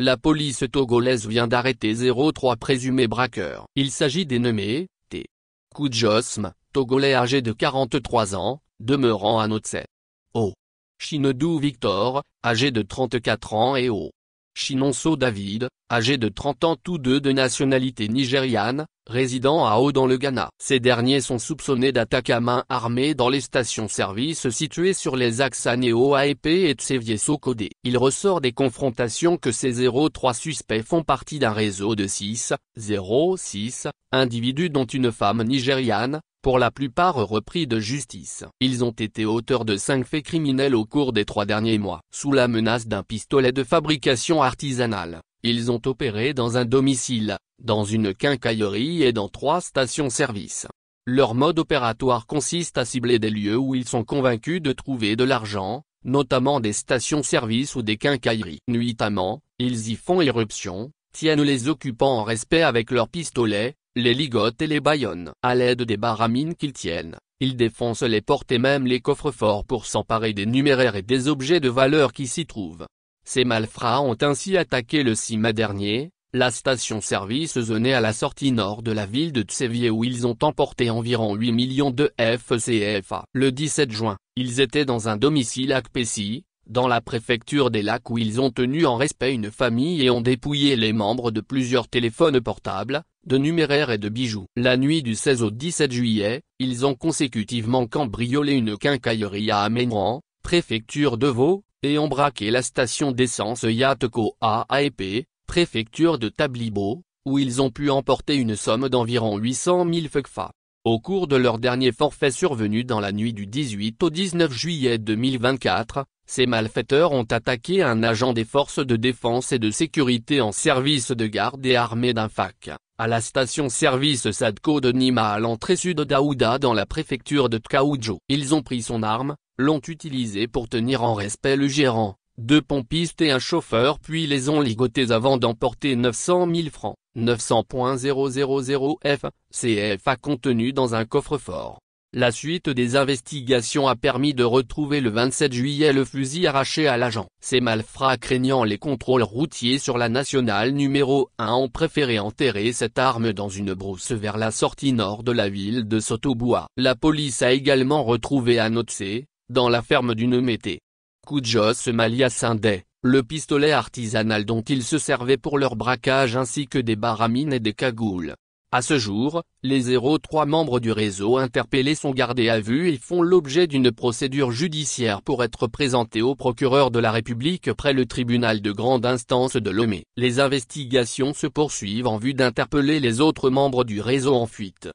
la police togolaise vient d'arrêter 03 présumés braqueurs. Il s'agit des nommés T. Kudjosm, togolais âgé de 43 ans, demeurant à Notse. O. Chinedou Victor, âgé de 34 ans et O. Chinonso David, âgé de 30 ans tous deux de nationalité nigériane, résidant à O dans le Ghana. Ces derniers sont soupçonnés d'attaques à main armée dans les stations-service situées sur les axes Anéo AEP et Tsevie-Sokodé. Il ressort des confrontations que ces 03 suspects font partie d'un réseau de 6 individus dont une femme nigériane, pour la plupart repris de justice. Ils ont été auteurs de 5 faits criminels au cours des 3 derniers mois. Sous la menace d'un pistolet de fabrication artisanale, ils ont opéré dans un domicile, dans une quincaillerie et dans 3 stations-service. Leur mode opératoire consiste à cibler des lieux où ils sont convaincus de trouver de l'argent, notamment des stations-service ou des quincailleries. Nuitamment, ils y font irruption, tiennent les occupants en respect avec leurs pistolets, les ligotent et les bâillonnent. À l'aide des baramines qu'ils tiennent, ils défoncent les portes et même les coffres-forts pour s'emparer des numéraires et des objets de valeur qui s'y trouvent. Ces malfrats ont ainsi attaqué le 6 mai dernier, la station-service zonée à la sortie nord de la ville de Tsevie où ils ont emporté environ 8 millions de FCFA. Le 17 juin, ils étaient dans un domicile à Kpessi, dans la préfecture des Lacs où ils ont tenu en respect une famille et ont dépouillé les membres de plusieurs téléphones portables, de numéraires et de bijoux. La nuit du 16 au 17 juillet, ils ont consécutivement cambriolé une quincaillerie à Amenran, préfecture de Vaud, et ont braqué la station d'essence Yateko à AEP, préfecture de Tablibo, où ils ont pu emporter une somme d'environ 800 000 FCFA. Au cours de leur dernier forfait survenu dans la nuit du 18 au 19 juillet 2024, ces malfaiteurs ont attaqué un agent des forces de défense et de sécurité en service de garde et armé d'un FAC, à la station-service Sadko de Nima à l'entrée sud d'Aouda dans la préfecture de Tkaoudjo. Ils ont pris son arme, l'ont utilisée pour tenir en respect le gérant, 2 pompistes et un chauffeur puis les ont ligotés avant d'emporter 900 000 francs, 900.000 FCFA contenus dans un coffre-fort. La suite des investigations a permis de retrouver le 27 juillet le fusil arraché à l'agent. Ces malfrats craignant les contrôles routiers sur la nationale numéro 1 ont préféré enterrer cette arme dans une brousse vers la sortie nord de la ville de Sotoboua. La police a également retrouvé à Notse, dans la ferme du nommé T. Kudjosm alias Sindé, le pistolet artisanal dont ils se servaient pour leur braquage ainsi que des baramines et des cagoules. À ce jour, les 03 membres du réseau interpellés sont gardés à vue et font l'objet d'une procédure judiciaire pour être présentés au procureur de la République près le tribunal de grande instance de Lomé. Les investigations se poursuivent en vue d'interpeller les autres membres du réseau en fuite.